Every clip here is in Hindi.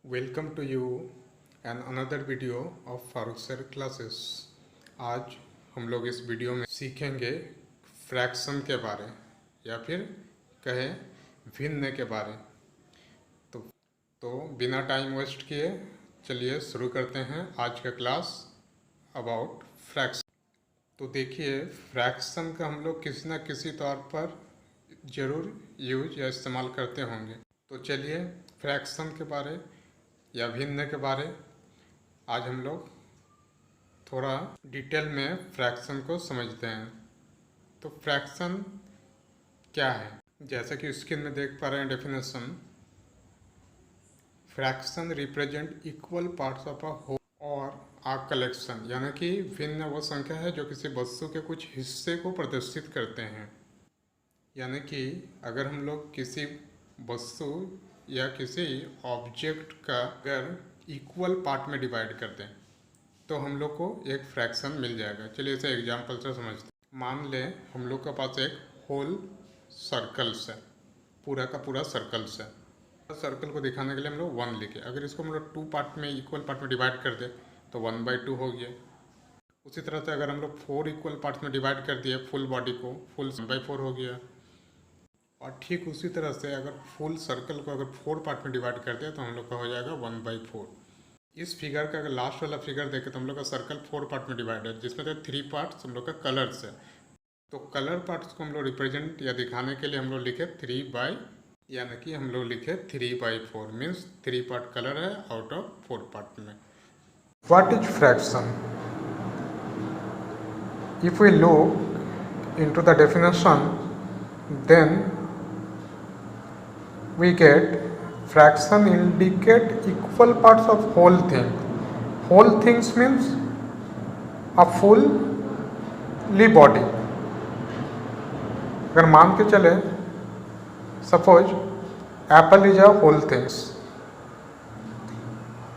Welcome to you and another video of Farooq sir classes. आज हम लोग इस वीडियो में सीखेंगे फ्रैक्शन के बारे या फिर कहें भिन्न के बारे। तो बिना टाइम वेस्ट किए चलिए शुरू करते हैं आज का क्लास अबाउट फ्रैक्शन। तो देखिए, फ्रैक्शन का हम लोग किसी न किसी तौर पर ज़रूर यूज या इस्तेमाल करते होंगे। तो चलिए फ्रैक्शन के बारे या भिन्न के बारे आज हम लोग थोड़ा डिटेल में फ्रैक्शन को समझते हैं। तो फ्रैक्शन क्या है, जैसा कि स्क्रीन में देख पा रहे हैं definition. Fraction represent equal parts of a whole और आ कलेक्शन, यानी कि भिन्न वो संख्या है जो किसी वस्तु के कुछ हिस्से को प्रदर्शित करते हैं। यानी कि अगर हम लोग किसी वस्तु या किसी ऑब्जेक्ट का अगर इक्वल पार्ट में डिवाइड कर दें तो हम लोग को एक फ्रैक्शन मिल जाएगा। चलिए इसे एग्जांपल से समझते हैं। मान लें हम लोग के पास एक होल सर्कल्स है, पूरा का पूरा सर्कल्स है। सर्कल को दिखाने के लिए हम लोग 1 लिखे। अगर इसको हम लोग 2 पार्ट में इक्वल पार्ट में डिवाइड कर दें तो 1/2 हो गया। उसी तरह से अगर हम लोग 4 इक्वल पार्ट्स में डिवाइड कर दिए फुल बॉडी को, फुल 1/4 हो गया। और ठीक उसी तरह से अगर फुल सर्कल को अगर 4 पार्ट में डिवाइड कर दिया तो हम लोग का हो जाएगा 1/4। इस फिगर का अगर लास्ट वाला फिगर देखें तो हम लोग का सर्कल 4 पार्ट में डिवाइड है, जिसमें से 3 पार्ट्स हम लोग का कलर्स है। तो कलर पार्ट्स को हम लोग रिप्रेजेंट या दिखाने के लिए हम लोग लिखे 3 यानी कि हम लोग लिखे 3/4 मीन्स 3 पार्ट कलर है आउट ऑफ 4 पार्ट में। What is fraction? If we look into the definition then we get fraction indicate equal parts of whole thing. Whole things means a fully body. अगर मान के चले suppose apple is a whole things.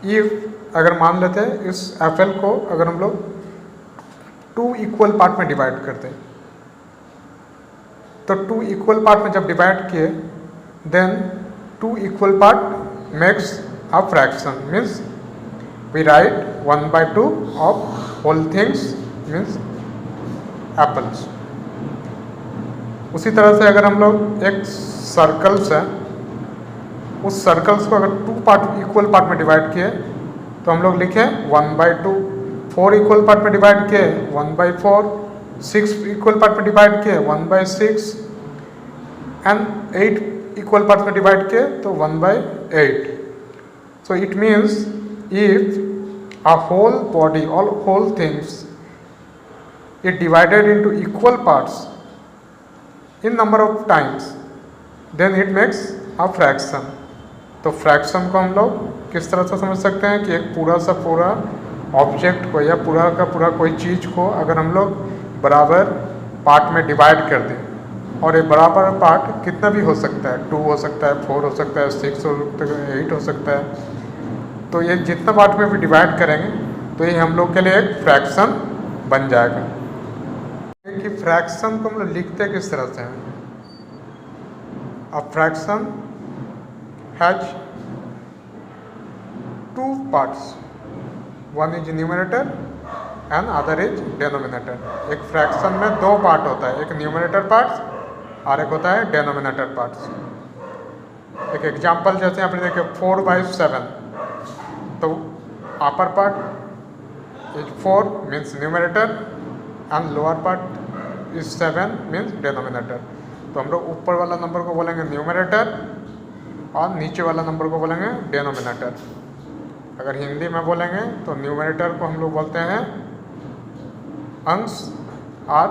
If अगर मान लेते हैं इस एप्पल को अगर हम लोग 2 इक्वल पार्ट में डिवाइड करते हैं तो 2 इक्वल पार्ट में जब डिवाइड किए then 2 equal part makes a fraction, means we write 1/2 of whole things means apples. उसी तरह से अगर हम लोग एक सर्कल्स है, उस सर्कल्स को अगर 2 पार्ट इक्वल पार्ट में डिवाइड किए तो हम लोग लिखे 1/2। 4 इक्वल पार्ट में डिवाइड किए 1/4। 6 इक्वल पार्ट में डिवाइड किए 1/6 एंड 8 इक्वल पार्ट में डिवाइड किए तो 1/8। So it means if a whole body all whole things it divided into equal parts in number of times then it makes a fraction. तो फ्रैक्शन को हम लोग किस तरह से समझ सकते हैं कि एक पूरा सा पूरा ऑब्जेक्ट को या पूरा का पूरा कोई चीज़ को अगर हम लोग बराबर पार्ट में डिवाइड कर दें, और ये बराबर पार्ट कितना भी हो सकता है, 2 हो सकता है, 4 हो सकता है, 6 हो सकता है, 8 हो सकता है। तो ये जितना पार्ट में भी डिवाइड करेंगे तो ये हम लोग के लिए एक फ्रैक्शन बन जाएगा। कि फ्रैक्शन को हम लोग लिखते किस तरह से हैं? A fraction has 2 parts, one is numerator and other is denominator. एक फ्रैक्शन में 2 पार्ट होता है, एक न्यूमरेटर पार्ट्स और एक होता है डेनोमिनेटर पार्ट्स। एक एग्जांपल जैसे यहाँ पर देखिए 4/7, तो upper part is 4 means numerator and lower part is 7 means denominator. तो हम लोग ऊपर वाला नंबर को बोलेंगे न्यूमरेटर और नीचे वाला नंबर को बोलेंगे डेनोमिनेटर। अगर हिंदी में बोलेंगे तो न्यूमरेटर को हम लोग बोलते हैं अंश और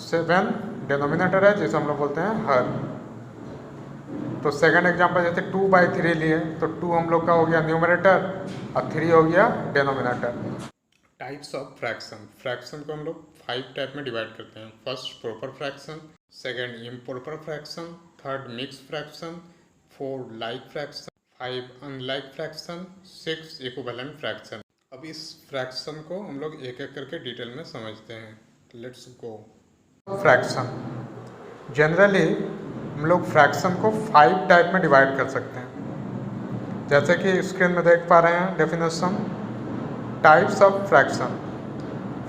7 डेनोमिनेटर है जिसे हम लोग बोलते हैं हर। तो सेकंड एग्जांपल जैसे 2/3 लिए तो 2 हम लोग का हो गया न्यूमरेटर और 3 हो गया denominator. Types of fraction. Fraction को हम लोग 5 टाइप में डिवाइड करते हैं। First proper fraction, second improper fraction, third mix fraction, 4 like fraction, 5 unlike fraction, 6 equivalent fraction. अब इस फ्रैक्शन को हम लोग एक एक करके डिटेल में समझते हैं। Let's go. फ्रैक्शन जनरली हम लोग फ्रैक्शन को 5 टाइप में डिवाइड कर सकते हैं। जैसे कि स्क्रीन में देख पा रहे हैं definition types of fraction.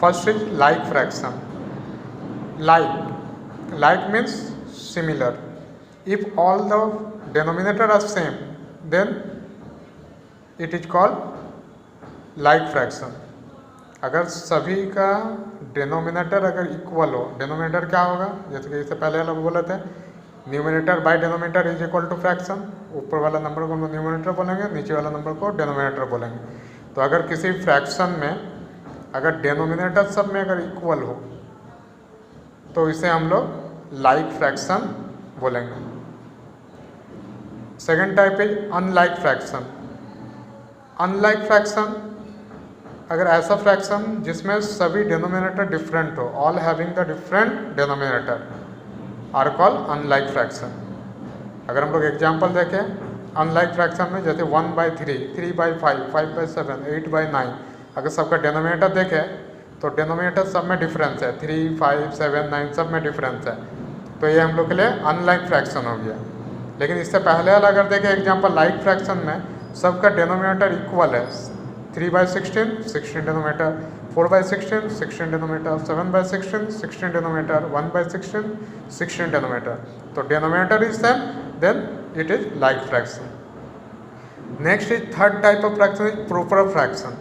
First is like fraction. Like means similar. If all the denominator are same then it is called like fraction. अगर सभी का डिनोमिनेटर अगर इक्वल हो, डिनोमिनेटर क्या होगा, जैसे कि इससे पहले हम बोले थे numerator by denominator is equal to fraction. ऊपर वाला नंबर को हम न्यूमिनेटर बोलेंगे, नीचे वाला नंबर को डिनोमिनेटर बोलेंगे। तो अगर किसी फ्रैक्शन में अगर डिनोमिनेटर सब में अगर इक्वल हो तो इसे हम लोग लाइक फ्रैक्शन बोलेंगे। Second type is unlike fraction. Unlike fraction अगर ऐसा फ्रैक्शन जिसमें सभी डिनोमिनेटर डिफरेंट हो, all having the different denominator are called unlike fraction. अगर हम लोग एग्जांपल देखें अनलाइक फ्रैक्शन में, जैसे 1/3, 3/5, 5/7, 8/9, अगर सबका डिनोमिनेटर देखें तो डिनोमिनेटर सब में डिफरेंस है, 3, 5, 7, 9 सब में डिफरेंस है, तो ये हम लोग के लिए अनलाइक फ्रैक्शन हो गया। लेकिन इससे पहले वाला अगर देखें एग्जांपल लाइक फ्रैक्शन में सबका डिनोमिनेटर इक्वल है, 3/16, 16 डिनोमिनेटर, 4/16, 16 डिनोमिनेटर, 7/16, 16 डिनोमिनेटर, 1/16, 16 डिनोमिनेटर, तो denominator is same, then it is like fraction. Next is third type of fraction is proper fraction.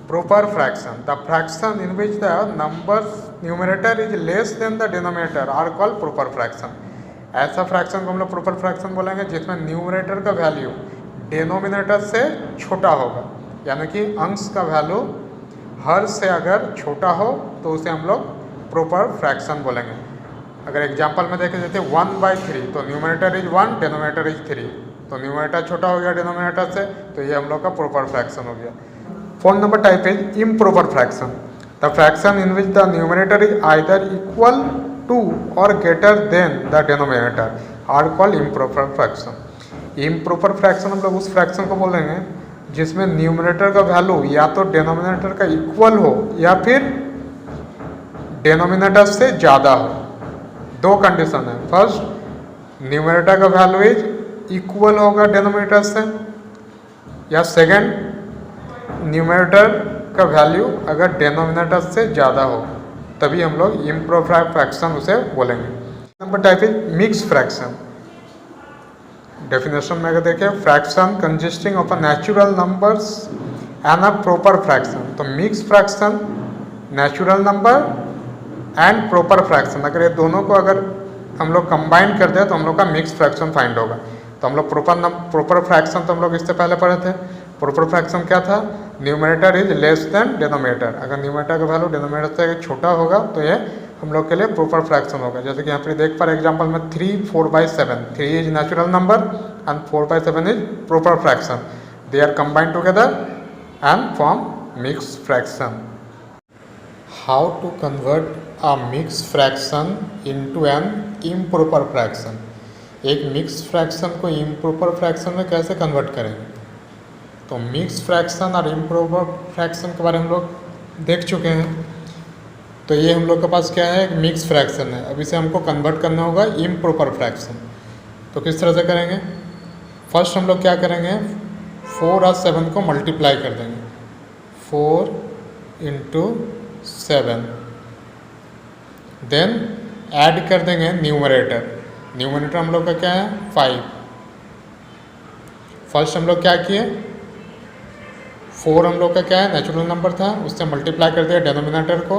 Proper fraction, the fraction in which the number numerator is less than the denominator are called proper fraction. ऐसा फ्रैक्शन को हम लोग प्रोपर फ्रैक्शन बोलेंगे जिसमें न्यूमिनेटर का वैल्यू डिनोमिनेटर से छोटा होगा, यानी कि अंश का वैल्यू हर से अगर छोटा हो तो उसे हम लोग प्रोपर फ्रैक्शन बोलेंगे। अगर एग्जांपल में देखें जैसे 1/3, तो न्यूमिनेटर इज 1, डिनोमिनेटर इज 3, तो न्यूमिनेटर छोटा हो गया डिनोमिनेटर से, तो ये हम लोग का प्रोपर फ्रैक्शन हो गया। Fourth number type is improper fraction. The fraction in which the numerator is either equal to or greater than the denominator are called improper fraction. Improper fraction हम लोग उस फ्रैक्शन को बोलेंगे जिसमें न्यूमिनेटर का वैल्यू या तो डिनोमिनेटर का इक्वल हो या फिर डिनोमिनेटर से ज़्यादा हो। दो कंडीशन है, फर्स्ट न्यूमिनेटर का वैल्यू इज इक्वल होगा डिनोमिनेटर से, या सेकंड न्यूमिनेटर का वैल्यू अगर डिनोमिनेटर से ज़्यादा हो, तभी हम लोग इम्प्रॉपर फ्रैक्शन उसे बोलेंगे। Number type is mix fraction. Definition में अगर देखें fraction consisting of a natural numbers and a proper fraction, तो mix fraction natural number and proper fraction, अगर ये दोनों को अगर हम लोग कंबाइन कर दें तो हम लोग का मिक्स फ्रैक्शन फाइंड होगा। तो हम लोग प्रॉपर फ्रैक्शन तो हम लोग इससे पहले पढ़े थे। प्रॉपर फ्रैक्शन क्या था, numerator is less than denominator, अगर न्यूमिनेटर का वैल्यू डिनोमिनेटर से छोटा होगा तो ये हम लोग के लिए प्रॉपर फ्रैक्शन होगा। जैसे कि यहाँ पर देख पा रहे एग्जांपल में 3, 4/7, 3 is natural number and 4/7 is proper fraction, they are combined together and form mix fraction. How to convert a mix fraction into an improper fraction. एक मिक्स फ्रैक्शन को इम्प्रॉपर फ्रैक्शन में कैसे कन्वर्ट करेंगे, तो मिक्स फ्रैक्शन और इम्प्रॉपर फ्रैक्शन के बारे में हम लोग देख चुके हैं। तो ये हम लोग के पास क्या है, एक मिक्स फ्रैक्शन है, अब इसे हमको कन्वर्ट करना होगा इम्प्रॉपर फ्रैक्शन। तो किस तरह से करेंगे, फर्स्ट हम लोग क्या करेंगे, 4 और 7 को मल्टीप्लाई कर देंगे, 4 × 7, देन ऐड कर देंगे न्यूमरेटर। न्यूमरेटर हम लोग का क्या है, 5। फर्स्ट हम लोग क्या किए, 4 हम लोग का क्या है नेचुरल नंबर था, उससे मल्टीप्लाई कर दिया डिनोमिनेटर को,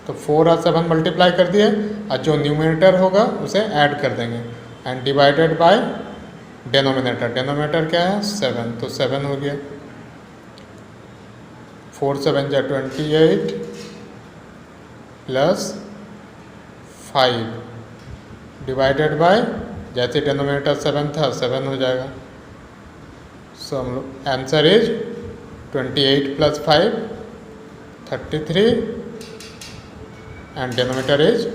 तो 4 और 7 मल्टीप्लाई कर दिए, और जो न्यूमरेटर होगा उसे ऐड कर देंगे and divided by denominator. Denominator क्या है 7, तो 7 हो गया। 4 7 जा 28 प्लस 5 डिवाइडेड बाय, जैसे डिनोमिनेटर 7 था 7 हो जाएगा। सो हम लोग answer is 28 + 5 33 and denominator is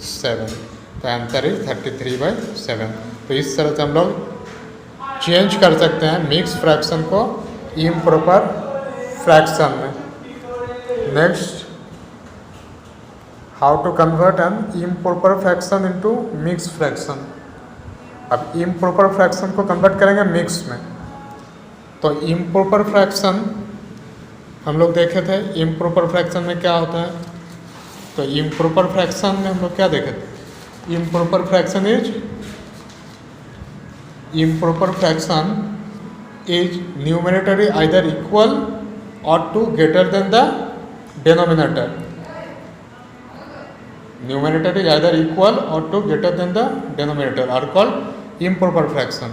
7, तो आंसर इज 33/7। तो इस तरह से हम लोग चेंज कर सकते हैं मिक्स फ्रैक्शन को इम्प्रॉपर फ्रैक्शन में। Next, how to convert an improper fraction into mix fraction. अब इम्प्रॉपर फ्रैक्शन को कन्वर्ट करेंगे मिक्स में, तो इम्प्रॉपर फ्रैक्शन हम लोग देखे थे। इम्प्रॉपर फ्रैक्शन में क्या होता है, तो इम्प्रॉपर फ्रैक्शन में हम लोग क्या देखे थे, improper fraction is numerator is either equal or to greater than the denominator. Numerator is either equal or to greater than the denominator are called improper fraction.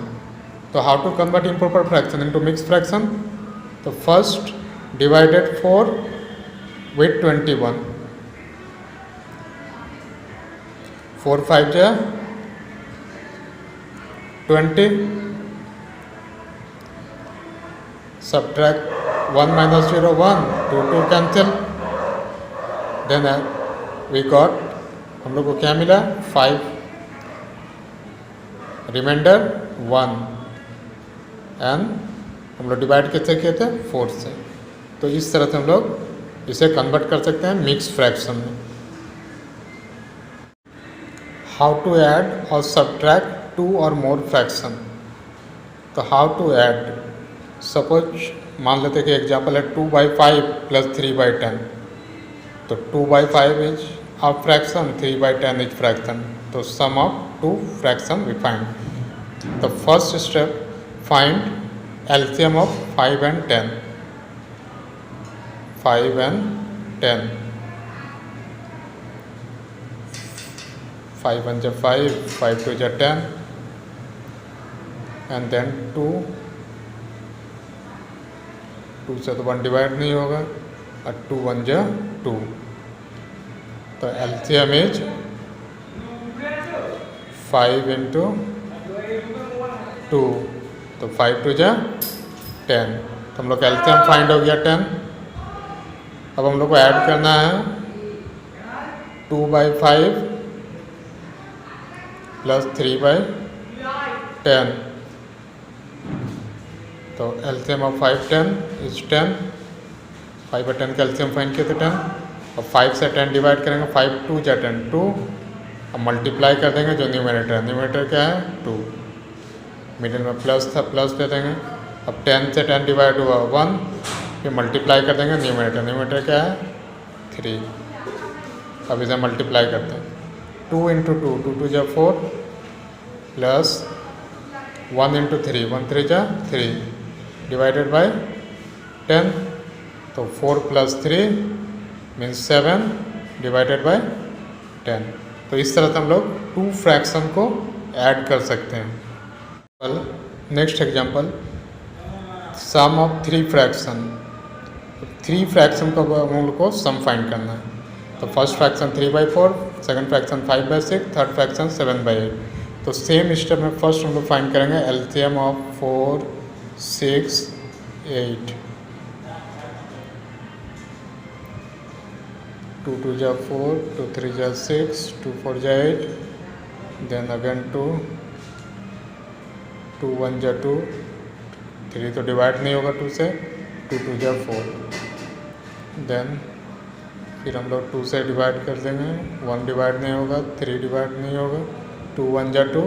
So how to convert improper fraction into mixed fraction? So first divided 4 with 21. 4 5 ja 20. Subtract 1 minus 0 1, 2 cancel. Then we got, हम लोग को क्या मिला, 5, रिमाइंडर 1, एंड हम लोग डिवाइड कैसे किए थे, 4 से। तो इस तरह से हम लोग इसे कन्वर्ट कर सकते हैं मिक्स फ्रैक्शन में। हाउ टू ऐड और सब्ट्रैक्ट 2 और मोर फ्रैक्शन। तो हाउ टू ऐड, सपोज मान लेते हैं कि एग्जाम्पल है 2/5 प्लस 3/10। तो 2/5 is a fraction, 3/10 is fraction. So sum of 2 fraction we find. The first step, find LCM of 5 and 10. 5 and 10. 5 1 is 5, 5 2 is 10, and then 2 से तो 1 डिवाइड नहीं होगा, और 2 1 is 2। तो LCM इज 5 into 2, तो 5 2 जा 10। तो हम लोग का LCM फाइंड हो गया 10। अब हम लोग को ऐड करना है 2/5 प्लस 3/10। तो LCM ऑफ 5 10 इज 10। 5 और 10 का LCM फाइंड किया तो 10। और 5 से 10 डिवाइड करेंगे, 5 2 जा 10 2। अब मल्टीप्लाई कर देंगे जो न्यूमरेटर है, न्यूमरेटर क्या है 2, मिडिल में प्लस था प्लस दे देंगे। अब 10 से 10 डिवाइड हुआ 1, फिर मल्टीप्लाई कर देंगे न्यूमरेटर, न्यूमरेटर क्या है 3। अब इसे मल्टीप्लाई करते हैं 2 into 2, 2 2 जा 4 प्लस 1 into 3, 1 3 जा 3 डिवाइडेड बाय 10। तो 4 प्लस 3 मीन्स 7 डिवाइडेड बाय 10। तो इस तरह से हम लोग 2 फ्रैक्शन को ऐड कर सकते हैं। Next example, sum of 3 fraction. 3 fraction को हम लोग को सम फाइंड करना है। तो first fraction 3/4, second fraction 5/6, third fraction 7/8। तो सेम स्टेप में फर्स्ट हम लोग फाइंड करेंगे LCM ऑफ 4 6 8। 2 2 जा 4, 2 3 जा 6, 2 4 जा 8, देन अगेन 2 2 1 जा 2, 3 तो डिवाइड नहीं होगा 2 से, 2 2 जा 4, देन फिर हम लोग 2 से डिवाइड कर देंगे, 1 डिवाइड नहीं होगा, 3 डिवाइड नहीं होगा, 2 1 जा 2,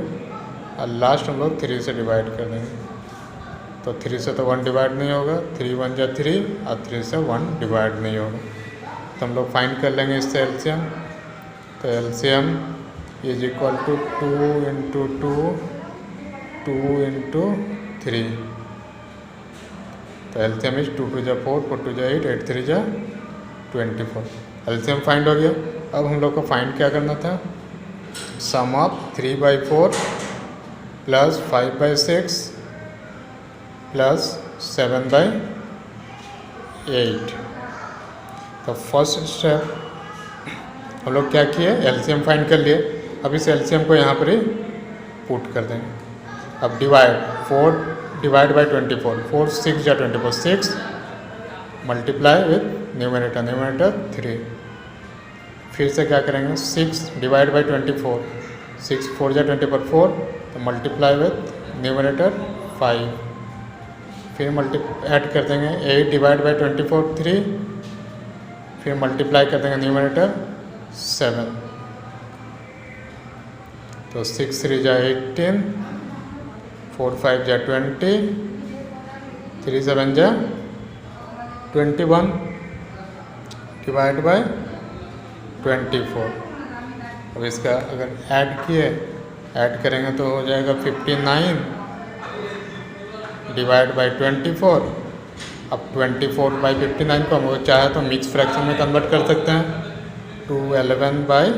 और लास्ट हम लोग 3 से डिवाइड कर देंगे। तो 3 से तो 1 डिवाइड नहीं होगा, 3 1 जा 3, और 3 से 1 डिवाइड नहीं होगा। तो हम लोग फाइंड कर लेंगे इससे LCM। तो LCM is equal to 2 into 2, 2 into 3। तो LCM इज 2 2 जा 4, 4 2 जा 8, 8 3 जा 24। LCM फाइंड हो गया। अब हम लोग को फाइंड क्या करना था, सम ऑफ 3/4 प्लस 5/6 प्लस 7/8। तो फर्स्ट स्टेप हम लोग क्या किए, LCM फाइंड कर लिए। अब इस LCM को यहाँ पर ही पुट कर देंगे। अब डिवाइड 4 डिवाइड बाई 24, 4 6 जा 24, 6 मल्टीप्लाई विथ न्यूमरेटर, न्यूमरेटर 3। फिर से क्या करेंगे, 6 डिवाइड बाई 24, 6 4 जा 24 4, तो मल्टीप्लाई विथ न्यूमरेटर 5। फिर ऐड कर देंगे 8 डिवाइड बाई 24 3, फिर मल्टीप्लाई कर देंगे न्यूमरेटर 7। तो 6 3 जा 18, 4 5 जा 20, 3 7 जा 21 डिवाइड बाय 24। अब इसका अगर ऐड करेंगे तो हो जाएगा 59 डिवाइड बाय 24। अब 24 बाई 59 को हम चाहे तो मिक्स फ्रैक्शन में कन्वर्ट कर सकते हैं। 211 बाई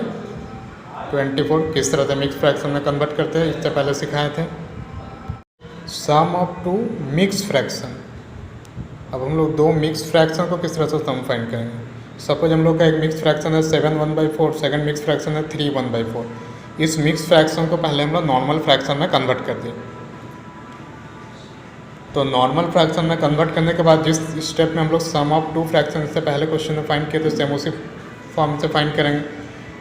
24 किस तरह से मिक्स फ्रैक्शन में कन्वर्ट करते हैं इससे पहले सिखाए थे। सम ऑफ टू मिक्स फ्रैक्शन। अब हम लोग दो मिक्स फ्रैक्शन को किस तरह से सम फाइंड करेंगे। सपोज हम लोग का एक मिक्स फ्रैक्शन है 7 1/4, सेकंड मिक्स फ्रैक्शन है 3 1/4। इस मिक्स फ्रैक्शन को पहले हम लोग नॉर्मल फ्रैक्शन में कन्वर्ट कर दिए। तो नॉर्मल फ्रैक्शन में कन्वर्ट करने के बाद जिस स्टेप में हम लोग सम ऑफ टू फ्रैक्शन से पहले क्वेश्चन में फाइंड किए तो सेम उसी फॉर्म से फाइंड करेंगे।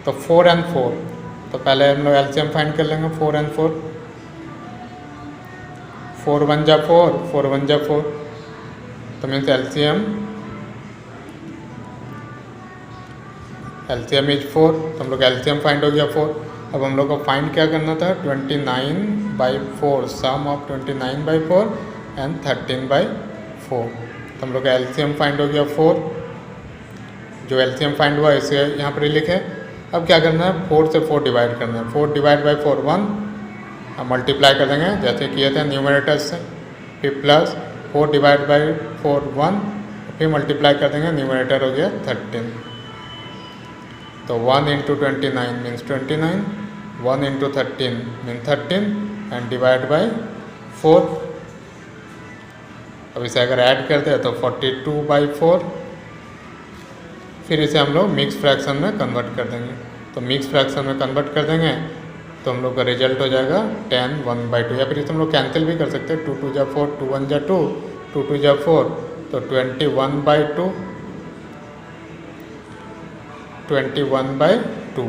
तो 4 and 4, तो पहले हम लोग एलसीएम फाइंड कर लेंगे। 4 and 4, 4 1 जा 4, 4 1 जा 4, तो मीन्स एलसीएम इज 4। तो हम लोग एलसीएम फाइंड हो गया 4। अब हम लोग को फाइंड क्या करना था 29/4, सम ऑफ 29/4 एंड 13/4। तो हम लोग का एलसीएम फाइंड हो गया 4। जो एलसीएम फाइंड हुआ इसे यहाँ पर लिखे। अब क्या करना है 4 से 4 डिवाइड करना है। 4 डिवाइड बाई 4 1, हम मल्टीप्लाई कर देंगे जैसे किए थे न्यूमरेटर्स से। फिर प्लस 4 डिवाइड बाई 4 1, फिर मल्टीप्लाई कर देंगे, न्यूमरेटर हो गया 13। तो 1 × 29 means 29, 1 × 13 mean 13 and divide by 4। अब इसे अगर ऐड करते हैं तो 42/4। फिर इसे हम लोग मिक्स फ्रैक्शन में कन्वर्ट कर देंगे। तो मिक्स फ्रैक्शन में कन्वर्ट कर देंगे तो हम लोग का रिजल्ट हो जाएगा 10 1/2। या फिर इसे हम लोग कैंसिल भी कर सकते हैं। 2 2 जा 4, 2 1 जा 2, 2 2 जा 4, तो 21/2, 21/2।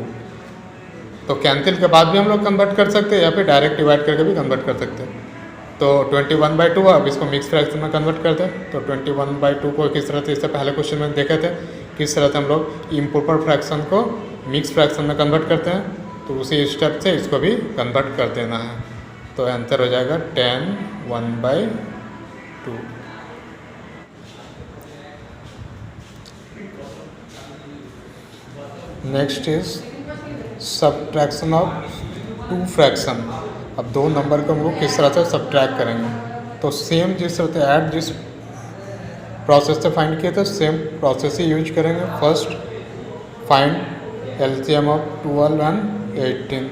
तो कैंसिल के बाद भी हम लोग कन्वर्ट कर सकते हैं या फिर डायरेक्ट डिवाइड करके भी कन्वर्ट कर सकते हैं। तो 21/2 अब इसको मिक्स फ्रैक्शन में कन्वर्ट करते हैं। तो 21/2 को किस तरह से इससे पहले क्वेश्चन में देखे थे किस तरह से हम लोग इम्प्रॉपर फ्रैक्शन को मिक्स फ्रैक्शन में कन्वर्ट करते हैं। तो उसी स्टेप से इसको भी कन्वर्ट कर देना है। तो आंसर हो जाएगा 10 1/2। Next is subtraction of two fraction. अब दो नंबर को हम लोग किस तरह से सब्ट्रैक्ट करेंगे। तो सेम जिस तरह से ऐड जिस प्रोसेस से फाइंड किए थे सेम प्रोसेस ही यूज करेंगे। First find LCM of 12 and 18।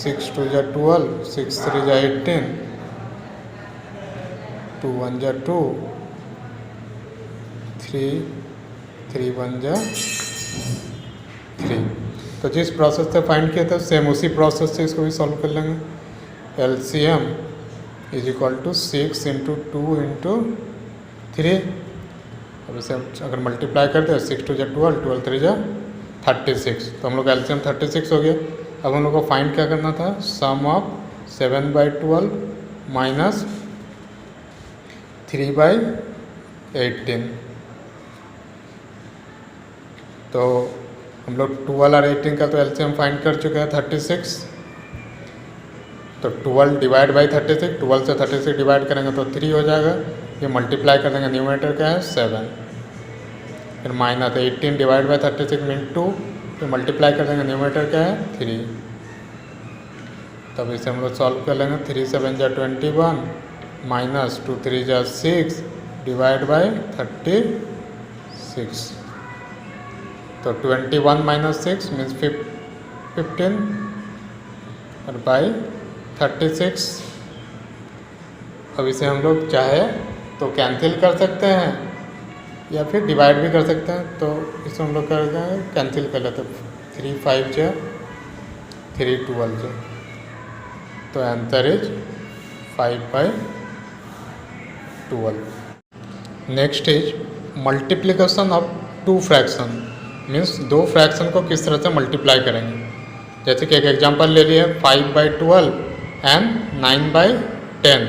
6 2 जा 12, 6 3 जा 18, 2 1 जा 2, 3 3 1 जा 3। तो जिस प्रोसेस से फाइंड किया था सेम उसी प्रोसेस से इसको भी सॉल्व कर लेंगे। LCM is equal to 6 × 2 × 3। अब इसे अगर मल्टीप्लाई करते हैं 6 2 जा 12, 12 3 जा 36, तो हम लोग का एलसीएम 36 हो गया। अब हम लोग को फाइंड क्या करना था सम ऑफ 7/12 माइनस 3/18। तो हम लोग 12 और 18 का तो एलसीएम फाइंड कर चुके हैं 36। तो 12 डिवाइड बाई 36, 12 से 36 डिवाइड करेंगे तो 3 हो जाएगा। ये मल्टीप्लाई कर देंगे, न्यूमरेटर क्या है 7। फिर माइनस 18 डिवाइड बाई 36 मीन 2, फिर मल्टीप्लाई कर देंगे, न्यूमरेटर क्या है 3। तब इसे हम लोग सॉल्व कर लेंगे। 3 7 जा 21 माइनस 2 3 जा 6 डिवाइड बाई 36। तो 21 माइनस 6 मीन्स 15 और बाई 36। अब इसे हम लोग चाहे तो कैंसिल कर सकते हैं या फिर डिवाइड भी कर सकते हैं। तो इसे हम लोग कर कैंसिल कर लेते हैं। 3 5 जा 3 12 जा, तो answer is 5/12। Next is multiplication of two fraction. Means दो फ्रैक्शन को किस तरह से मल्टीप्लाई करेंगे। जैसे कि एक एग्जांपल ले लिए 5/12 एंड 9/10।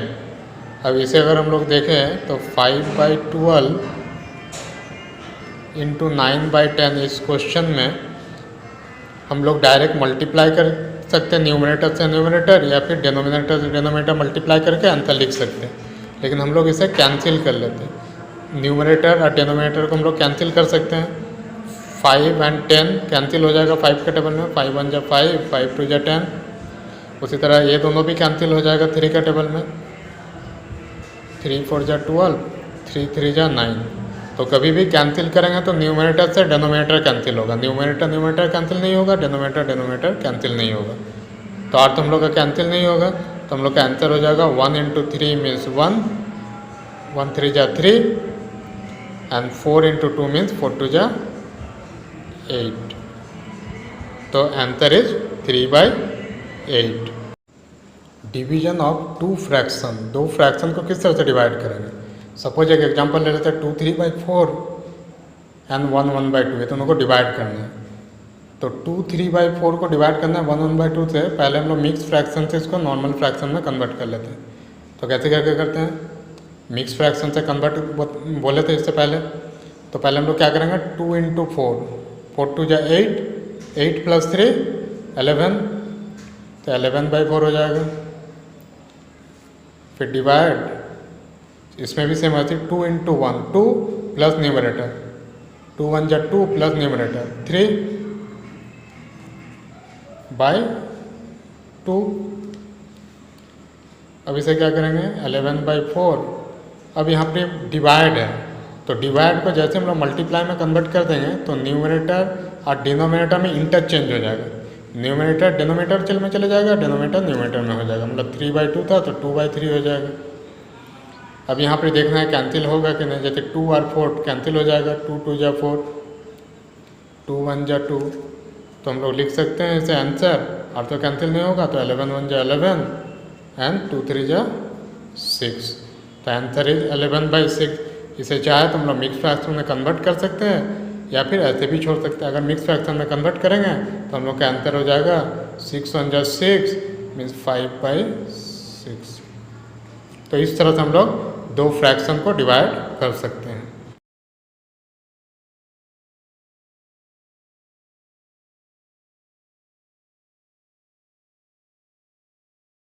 अब इसे अगर हम लोग देखें तो 5/12 × 9/10 इस क्वेश्चन में हम लोग डायरेक्ट मल्टीप्लाई कर सकते हैं न्यूमरेटर से न्यूमरेटर, या फिर डिनोमिनेटर से डिनोमिनेटर मल्टीप्लाई करके आंसर लिख सकते हैं, लेकिन हम लोग इसे कैंसिल कर लेते हैं। न्यूमरेटर और डिनोमिनेटर को हम लोग कैंसिल कर सकते हैं। 5 और 10 कैंसिल हो जाएगा 5 के टेबल में, 5 1 जा 5, 5 2 जा 10। उसी तरह ये दोनों भी कैंसिल हो जाएगा 3 के टेबल में, 3 4 जा 12, 3 3 जा 9। तो कभी भी कैंसिल करेंगे तो न्यूमरेटर से डिनोमिनेटर कैंसिल होगा, न्यूमरेटर न्यूमरेटर कैंसिल नहीं होगा, डिनोमिनेटर डिनोमिनेटर कैंसिल नहीं होगा। तो अर्थ हम लोग का कैंसिल नहीं होगा, तो हम लोग का आंसर हो जाएगा 1 × 3 मीन्स 1, 1 3 जा 3, एंड 4 × 2 मीन्स 4 2 जा 8। तो answer is 3/8। Division of two fraction, दो फ्रैक्शन को किस तरह से डिवाइड करेंगे। सपोज एक एग्जांपल ले लेते हैं 2 3/4 एंड 1 1/2, ये दोनों को डिवाइड करना है। तो 2 3/4 को डिवाइड करना है 1 1/2 से, पहले हम लोग मिक्स फ्रैक्शन से इसको नॉर्मल फ्रैक्शन में कन्वर्ट कर लेते हैं। तो कैसे करके करते हैं, मिक्स फ्रैक्शन से कन्वर्ट बोले थे इससे पहले। तो पहले हम लोग क्या करेंगे, 2 × 4, 4 2 जा 8, 8 + 3 11, तो 11/4 हो जाएगा। फिर डिवाइड, इसमें भी सेम होती है 2 × 1, 2 प्लस न्यूमरेटर, 2 1 जा 2 प्लस न्यूमरेटर 3/2। अब इसे क्या करेंगे 11/4। अब यहाँ पे डिवाइड है, तो डिवाइड को जैसे हम लोग मल्टीप्लाई में कन्वर्ट कर देंगे तो न्यूमरेटर और डिनोमिनेटर में इंटरचेंज हो जाएगा। न्यूमरेटर डिनोमिनेटर में चले जाएगा, डिनोमिनेटर न्यूमरेटर में हो जाएगा। मतलब 3/2 था तो 2/3 हो जाएगा। अब यहाँ पे देखना है कैंसिल होगा कि नहीं। जैसे 2 और 4 कैंसिल हो जाएगा, 2 2 जा 4, 2 1 जा 2। तो हम लोग लिख सकते हैं इसे आंसर, और तो कैंसिल नहीं होगा तो 11 1 जा 11 एंड 2 3 जा 6। तो आंसर इज 11/6। इसे चाहे तो हम लोग मिक्स फ्रैक्शन में कन्वर्ट कर सकते हैं, या फिर ऐसे भी छोड़ सकते हैं। अगर मिक्स फ्रैक्शन में कन्वर्ट करेंगे तो हम लोग का आंसर हो जाएगा 6 1 जा 6 मीन्स 5/6। तो इस तरह से हम लोग दो फ्रैक्शन को डिवाइड कर सकते हैं।